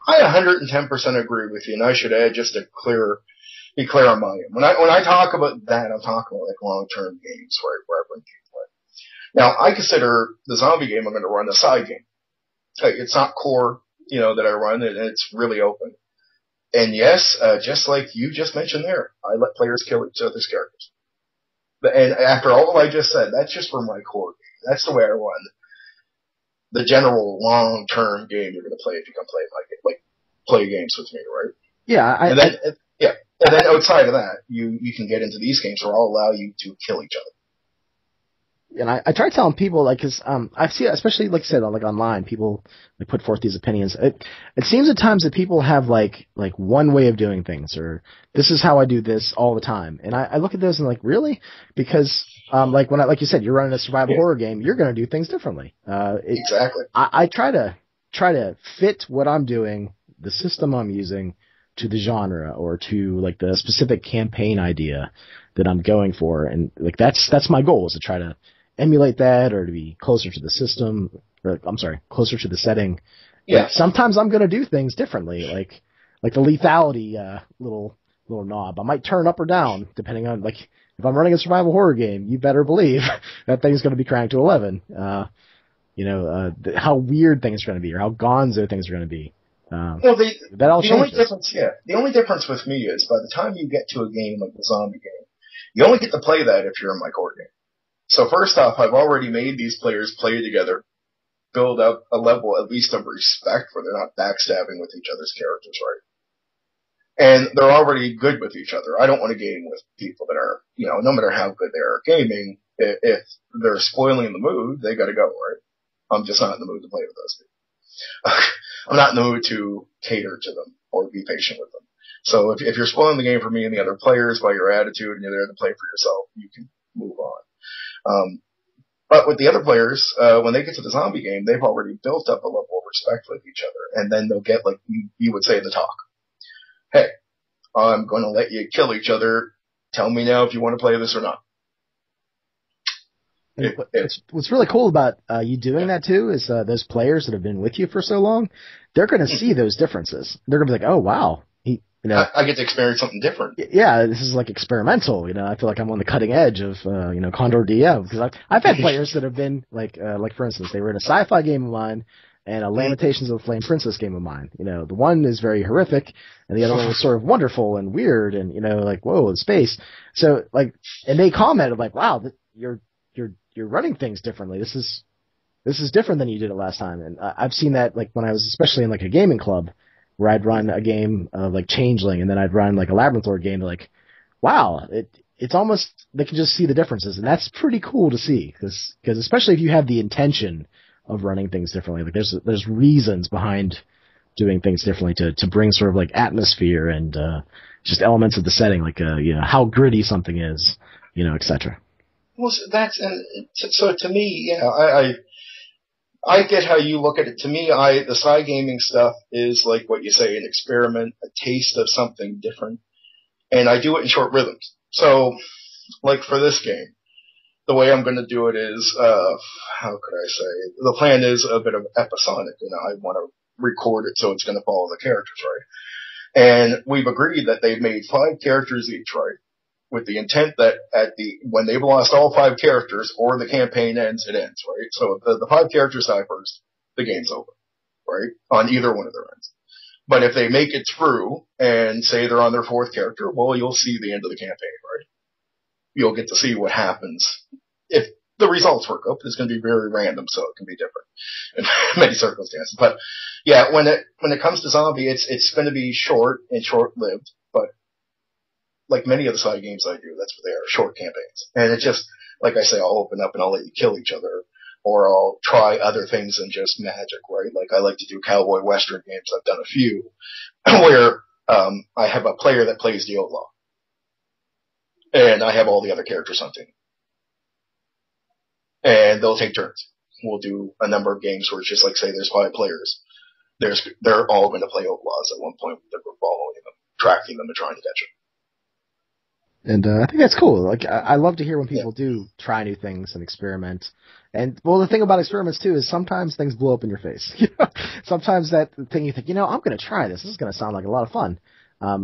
I 110% agree with you, and I should add just to be clear on my end. When I talk about that, I'm talking about like long-term games where I bring people in. Now, I consider the zombie game I'm going to run a side game. It's not core, that I run, and it's really open. And yes, just like you just mentioned there, I let players kill each other's characters. And after all I just said, that's just for my core game. That's the way I run the general long-term game you're going to play if you come play games with me, right? Yeah. And then outside of that, you can get into these games where I'll allow you to kill each other. and I try telling people, like, cause, I see, especially, like I said, like online, people, like, put forth these opinions. It seems at times that people have, like one way of doing things, or this is how I do this all the time. And I look at those and like, really? Because, like like you said, you're running a survival horror game, you're going to do things differently. Exactly. I try to fit what I'm doing, the system I'm using, to the genre or to like the specific campaign idea that I'm going for, and like that's my goal, is to try to emulate that or to be closer to the system, or I'm sorry, closer to the setting. Yeah. But sometimes I'm going to do things differently, like the lethality little knob. I might turn up or down depending on, like, if I'm running a survival horror game, you better believe that thing's going to be cranked to 11. How weird things are going to be, or how gonzo things are going to be. That all changes. The only difference with me is by the time you get to a game like the zombie game, you only get to play that if you're in my core game. So first off, I've already made these players play together, build up a level at least of respect where they're not backstabbing with each other's characters, right? And they're already good with each other. I don't want to game with people that are, no matter how good they are at gaming, if they're spoiling the mood, they gotta go, right? I'm just not in the mood to play with those people. I'm not in the mood to cater to them or be patient with them. So if you're spoiling the game for me and the other players by your attitude and you're there to play for yourself, you can move on. But with the other players, when they get to the zombie game, they've already built up a level of respect with each other, and then they'll get, like you would say, the talk. Hey, I'm going to let you kill each other. Tell me now if you want to play this or not. What's really cool about you doing that too is those players that have been with you for so long, they're going to see those differences. They're going to be like, oh wow, I get to experience something different. Yeah, this is like experimental. I feel like I'm on the cutting edge of CondorDM, because I've had players that have been like for instance, they were in a sci-fi game of mine and a Lamentations of the Flame Princess game of mine. The one is very horrific, and the other one was sort of wonderful and weird, and like, whoa, in space. So like, and they commented like, wow, you're running things differently. This is different than you did it last time. And I've seen that, like, when I was especially in like a gaming club where I'd run a game of like Changeling, and then I'd run like a Labyrinth Lord game. Like, wow, it's almost, they can just see the differences, and that's pretty cool to see, because especially if you have the intention of running things differently, like there's reasons behind doing things differently to bring sort of like atmosphere and just elements of the setting, like how gritty something is, etc. Well, so to me, I get how you look at it. To me, the side gaming stuff is like what you say, an experiment, a taste of something different, and I do it in short rhythms. So, like for this game, the way I'm going to do it is, how could I say? The plan is a bit of episodic, I want to record it so it's going to follow the characters, right? And we've agreed that they've made 5 characters each, right? With the intent that when they've lost all 5 characters or the campaign ends, it ends, right? So if the 5 characters die first, the game's over, right? On either one of their ends. But if they make it through and say they're on their 4th character, well, you'll see the end of the campaign, right? You'll get to see what happens. If the results work out, it's going to be very random, so it can be different in many circumstances. But yeah, when it comes to zombie, it's going to be short and short-lived, but like many of the side games I do, that's what they are, short campaigns. And it's just, like I say, I'll open up and I'll let you kill each other, or I'll try other things than just magic, right? Like I like to do cowboy western games. I've done a few where I have a player that plays the outlaw, and I have all the other characters hunting, and they'll take turns. We'll do a number of games where it's just like, say there's 5 players. They're all going to play outlaws at one point. They're following them, tracking them, and trying to catch them. And I think that's cool. Like, I love to hear when people do try new things and experiment. And, well, the thing about experiments, too, is sometimes things blow up in your face. Sometimes that thing you think, I'm going to try this. This is going to sound like a lot of fun.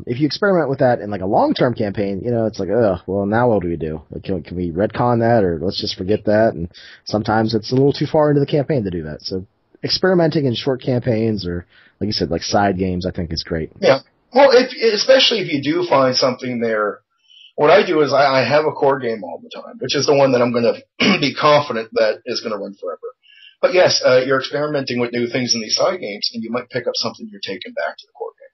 If you experiment with that in, like, a long-term campaign, it's like, well, now what do we do? Like, can we retcon that, or let's just forget that? And sometimes it's a little too far into the campaign to do that. So experimenting in short campaigns, or, like you said, like side games, I think is great. Yeah. Well, especially if you do find something there. What I do is I have a core game all the time, which is the one that I'm going to be confident that is going to run forever. But yes, you're experimenting with new things in these side games, and you might pick up something you're taking back to the core game.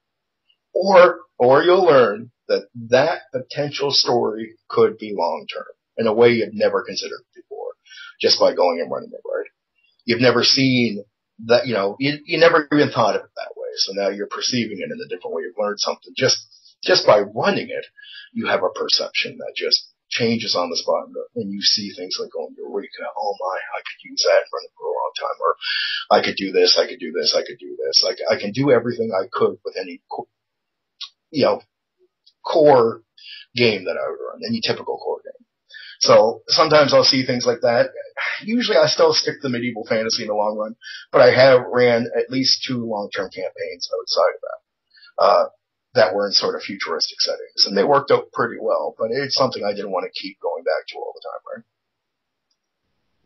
Or you'll learn that potential story could be long-term in a way you've never considered before. just by going and running it, right? You've never seen that, you never even thought of it that way. So now you're perceiving it in a different way. You've learned something just by running it. You have a perception that just changes on the spot, and you see things like going, Eureka, oh my, I could use that and run it for a long time, or I could do this, I could do this, I could do this. Like, I can do everything I could with any, core game that I would run, any typical core game. So sometimes I'll see things like that. Usually I still stick to medieval fantasy in the long run, but I have ran at least 2 long-term campaigns outside of that. That were in sort of futuristic settings, and they worked out pretty well, but it's something I didn't want to keep going back to all the time, right?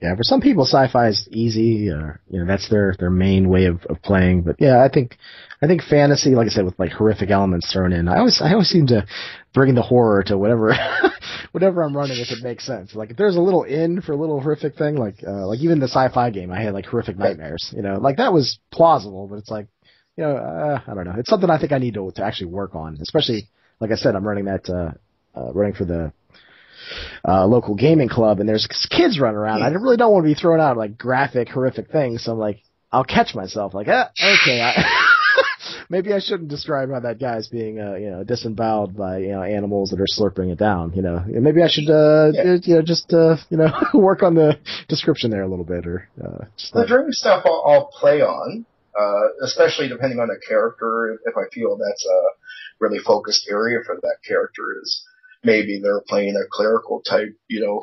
Yeah, for some people, sci-fi is easy, that's their main way of playing, but yeah, I think fantasy, like I said, with like horrific elements thrown in, I always seem to bring the horror to whatever I'm running, if it makes sense. Like, if there's a little for a little horrific thing, like even the sci-fi game, I had like horrific nightmares, like that was plausible, but it's like, I don't know. It's something I think I need to actually work on, especially, like I said, I'm running running for the local gaming club, and there's kids running around. I really don't want to be throwing out like graphic, horrific things. So I'm like, I'll catch myself like, okay, maybe I shouldn't describe how that guy's being, disemboweled by, animals that are slurping it down. Maybe I should, work on the description there a little bit, or the dream stuff I'll play on. Especially depending on the character, if I feel that's a really focused area for that character, is maybe they're playing a clerical type,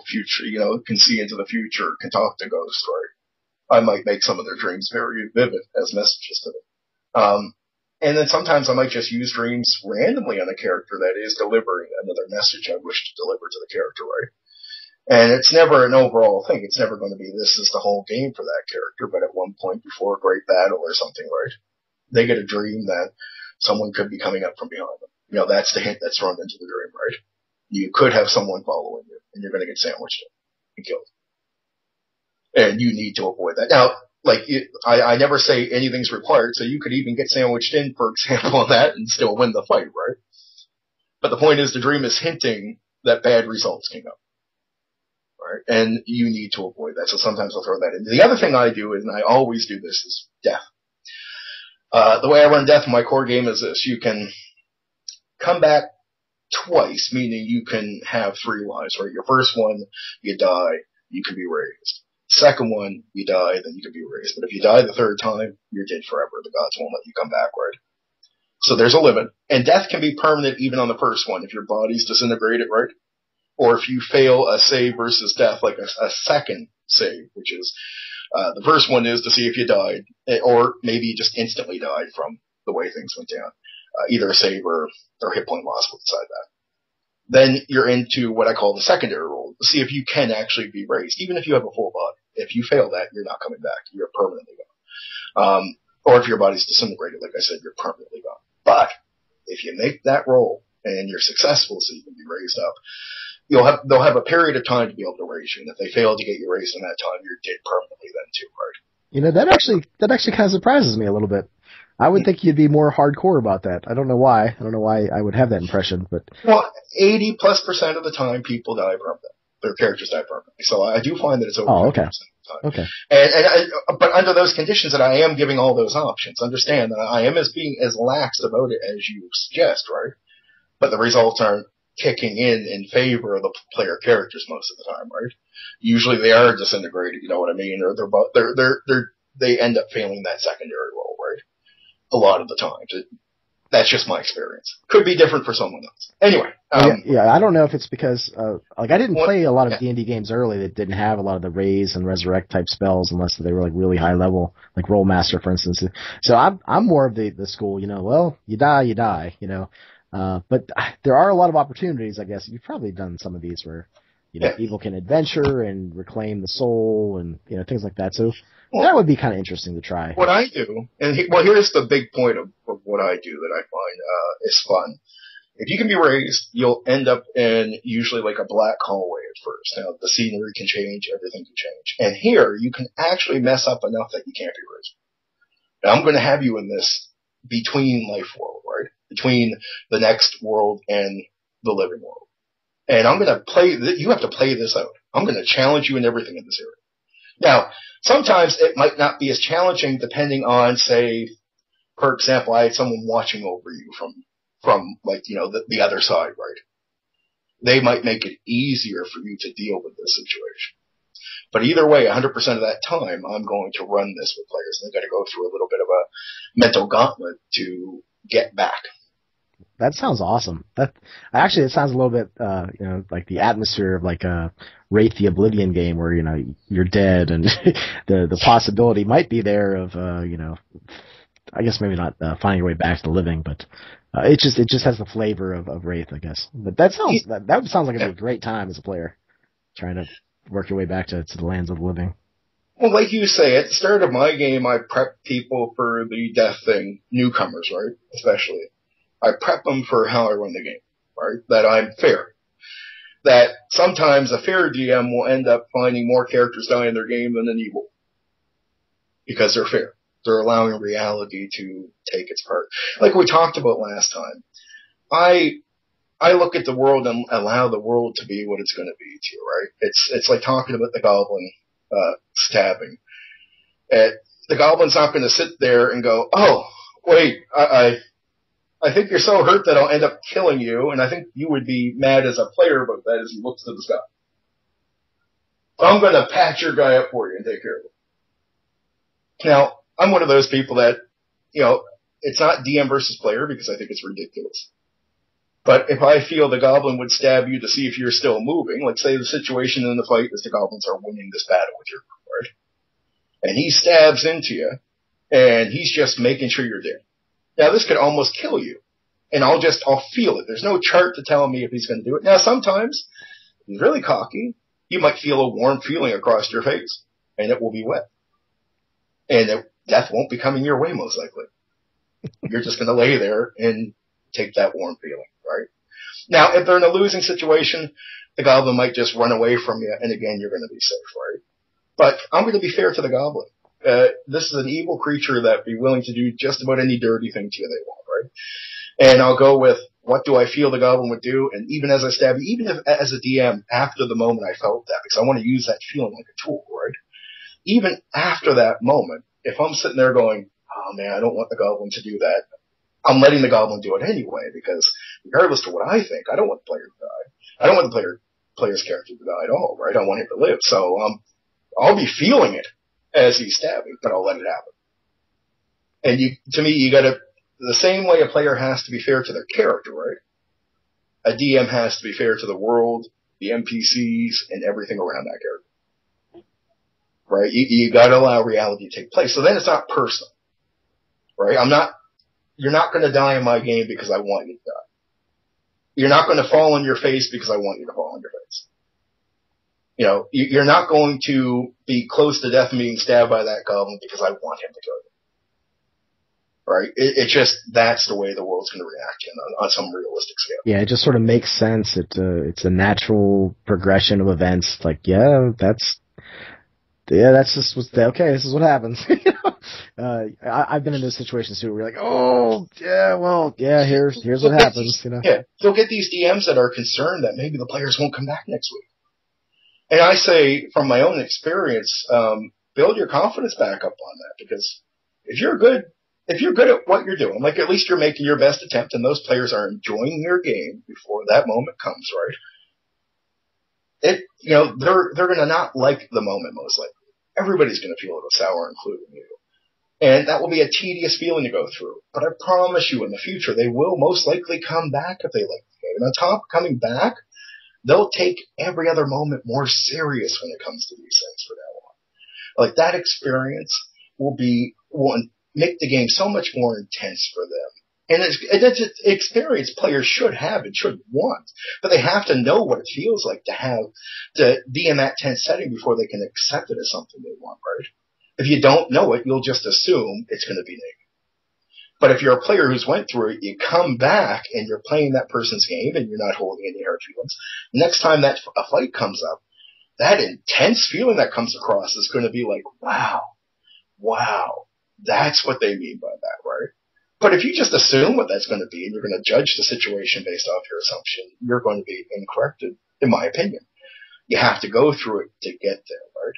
future, can see into the future, can talk to ghosts, right? I might make some of their dreams very vivid as messages to them. And then sometimes I might just use dreams randomly on a character that is delivering another message I wish to deliver to the character, right? And it's never an overall thing. It's never going to be, this is the whole game for that character, but at one point before a great battle or something, right, they get a dream that someone could be coming up from behind them. That's the hint that's thrown into the dream, right? You could have someone following you, and you're going to get sandwiched and killed. And you need to avoid that. Now, I never say anything's required, so you could even get sandwiched in, for example, on that and still win the fight, right? But the point is, the dream is hinting that bad results can come. Right? And you need to avoid that. So sometimes I'll throw that in. The other thing I do, and I always do this, is death. The way I run death in my core game is this. You can come back twice, meaning you can have 3 lives, right? Your first one, you die, you can be raised. Second one, you die, then you can be raised. But if you die the 3rd time, you're dead forever. The gods won't let you come back, right? So there's a limit. And death can be permanent even on the first one if your body's disintegrated, right? Or if you fail a save versus death, like a second save, which is, the first one is to see if you died, or maybe you just instantly died from the way things went down. Either a save or hit point loss will decide that. Then you're into what I call the secondary roll, to see if you can actually be raised, even if you have a full body. If you fail that, you're not coming back. You're permanently gone. Or if your body's disintegrated, like I said, you're permanently gone. But if you make that roll and you're successful, so you can be raised up, they'll have a period of time to be able to raise you, and if they fail to get you raised in that time, you're dead permanently then too, right? That actually kind of surprises me a little bit. I would think you'd be more hardcore about that. I don't know why. I don't know why I would have that impression, but 80+% of the time, people die permanently. Their characters die permanently. So I do find that it's over 50% of the time. Okay. But under those conditions, that I am giving all those options. Understand that I am being as lax about it as you suggest, right? But the results aren't kicking in favor of the player characters most of the time, right? Usually they are disintegrated, you know what I mean, or they end up failing that secondary role, right? A lot of the time. That's just my experience. Could be different for someone else. Anyway. I don't know if it's because, I didn't play a lot of D&D games early that didn't have a lot of the raise and resurrect type spells unless they were like really high level, like Rollmaster, for instance. So I'm more of the school, you die, but there are a lot of opportunities, I guess. You've probably done some of these where, people can adventure and reclaim the soul and, things like that. So that would be kind of interesting to try. What I do, here's the big point of what I do that I find is fun. If you can be raised, you'll end up in usually like a black hallway at first. Now, the scenery can change, everything can change. And here, you can actually mess up enough that you can't be raised. Now, I'm going to have you in this between life world, right? Between the next world and the living world. And I'm going to play, you have to play this out. I'm going to challenge you in everything in this area. Now, sometimes it might not be as challenging depending on, say, for example, I had someone watching over you from like, the other side, right? They might make it easier for you to deal with this situation. But either way, 100% of that time, I'm going to run this with players. And they've got to go through a little bit of a mental gauntlet to get back. That sounds awesome. It sounds a little bit, like the atmosphere of like a Wraith the Oblivion game where, you're dead and the possibility might be there of, I guess maybe not finding your way back to the living, but it just has the flavor of Wraith, I guess. But that sounds like it'd be a great time as a player, trying to work your way back to the lands of the living. Well, like you say, at the start of my game, I prep people for the death thing, newcomers, right? Especially. I prep them for how I run the game, right? That I'm fair. That sometimes a fair GM will end up finding more characters die in their game than an evil. Because they're fair. They're allowing reality to take its part. Like we talked about last time, I look at the world and allow the world to be what it's going to be to you, right? It's like talking about the goblin stabbing. The goblin's not going to sit there and go, oh, wait, I think you're so hurt that I'll end up killing you, and I think you would be mad as a player about that as he looks to the sky. I'm going to patch your guy up for you and take care of it. Now, I'm one of those people that, it's not DM versus player because I think it's ridiculous. But if I feel the goblin would stab you to see if you're still moving, like say the situation in the fight is the goblins are winning this battle with your group, right? And he stabs into you, and he's just making sure you're dead. Now this could almost kill you. And I'll feel it. There's no chart to tell me if he's going to do it. Now sometimes, if he's really cocky, you might feel a warm feeling across your face, and it will be wet. And death won't be coming your way most likely. You're just going to lay there and take that warm feeling, right? Now, if they're in a losing situation, the goblin might just run away from you, and again, you're going to be safe, right? But I'm going to be fair to the goblin. This is an evil creature that be willing to do just about any dirty thing to you they want, right? And I'll go with, what do I feel the goblin would do? And even as I stab you, even if as a DM, after the moment I felt that, because I want to use that feeling like a tool, right? Even after that moment, if I'm sitting there going, oh man, I don't want the goblin to do that, I'm letting the goblin do it anyway, because regardless of what I think, I don't want the player to die. I don't want the player's character to die at all, right? I want him to live. So, I'll be feeling it as he's stabbing, but I'll let it happen. And to me, you gotta, the same way a player has to be fair to their character, right? A DM has to be fair to the world, the NPCs, and everything around that character. Right? You gotta allow reality to take place. So then it's not personal. Right? You're not gonna die in my game because I want you to die. You're not gonna fall on your face because I want you to fall on your face. You're not going to be close to death and being stabbed by that goblin because I want him to kill you. Right? It's just, that's the way the world's going to react on some realistic scale. Yeah, it just sort of makes sense. It's a natural progression of events. Like, that's just okay, this is what happens. I've been in those situations too where you're like, oh, yeah, well, yeah, here's what happens, Yeah. So get these DMs that are concerned that maybe the players won't come back next week. And I say, from my own experience, build your confidence back up on that, because if you're good at what you're doing, like at least you're making your best attempt and those players are enjoying your game before that moment comes, right? They're going to not like the moment most likely. Everybody's going to feel a little sour, including you. And that will be a tedious feeling to go through. But I promise you in the future, they will most likely come back if they like the game. And on top of coming back, they'll take every other moment more serious when it comes to these things from now on. Like that experience will make the game so much more intense for them. And it's an experience players should have and should want. But they have to know what it feels like to be in that tense setting before they can accept it as something they want, right? If you don't know it, you'll just assume it's going to be negative. But if you're a player who's went through it, you come back and you're playing that person's game and you're not holding any hard feelings. Next time that a fight comes up, that intense feeling that comes across is going to be like, wow, that's what they mean by that, right? But if you just assume what that's going to be and you're going to judge the situation based off your assumption, you're going to be incorrect, in my opinion. You have to go through it to get there, right?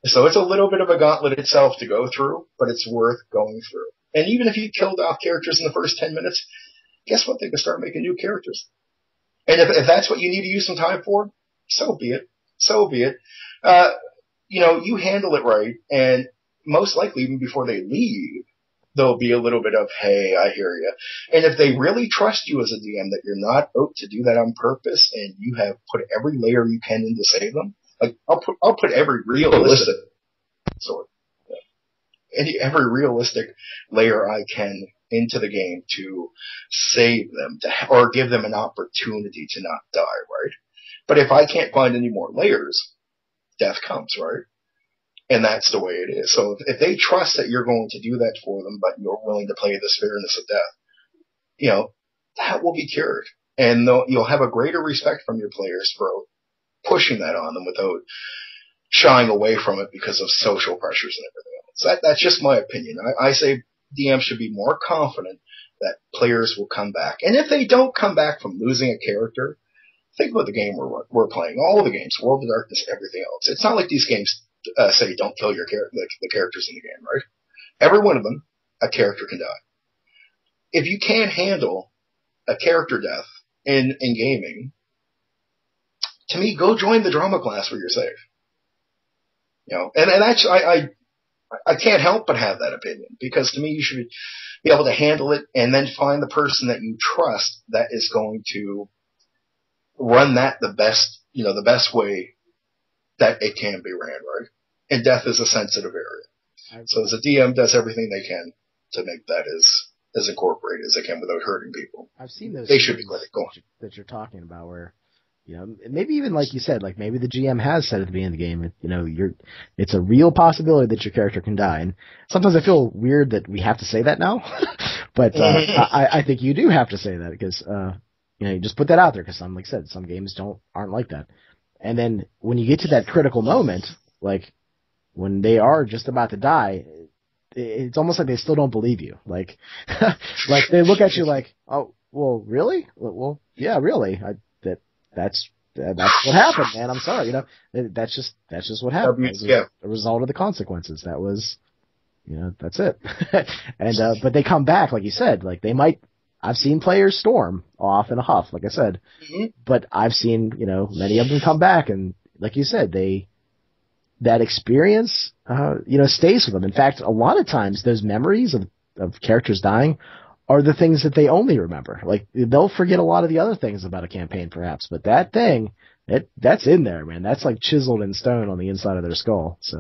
So it's a little bit of a gauntlet itself to go through, but it's worth going through. And even if you killed off characters in the first 10 minutes, guess what? They can start making new characters. And if that's what you need to use some time for, so be it. So be it. You handle it right, and most likely even before they leave, there'll be a little bit of, hey, I hear you. And if they really trust you as a DM that you're not out to do that on purpose and you have put every layer you can in to save them, like I'll put every realistic every realistic layer I can into the game to save them or give them an opportunity to not die, right? But if I can't find any more layers, death comes, right? And that's the way it is. So if they trust that you're going to do that for them, but you're willing to play this fairness of death, that will be cured. And you'll have a greater respect from your players for pushing that on them without shying away from it because of social pressures and everything else. That's just my opinion. I say DMs should be more confident that players will come back. And if they don't come back from losing a character, think about the game we're playing. All of the games, World of Darkness, everything else. It's not like these games say don't kill your the characters in the game, right? Every one of them, a character can die. If you can't handle a character death in gaming, to me, go join the drama class where you're safe. And actually, I can't help but have that opinion, because to me, you should be able to handle it and then find the person that you trust that is going to run that the best way that it can be ran, right? And death is a sensitive area. So as a DM does everything they can to make that as incorporated as they can without hurting people. I've seen those. They should be let it go. That you're talking about where, maybe even like you said, like maybe the GM has said at the beginning of the game, it's a real possibility that your character can die. And sometimes I feel weird that we have to say that now, but I think you do have to say that because, you just put that out there because like I said, some games aren't like that. And then when you get to that critical moment, like when they are just about to die, it's almost like they still don't believe you. Like, like they look at you like, oh, well, really? Well, yeah, really. That's what happened, man. I'm sorry. That's just what happened. As a result of the consequences. That was, that's it. And, but they come back, like you said, like they might. I've seen players storm off in a huff, like I said, but I've seen, many of them come back, and like you said, that experience, stays with them. In fact, a lot of times those memories of characters dying are the things that they only remember. Like they'll forget a lot of the other things about a campaign, perhaps, but that thing, that's in there, man. That's like chiseled in stone on the inside of their skull. So.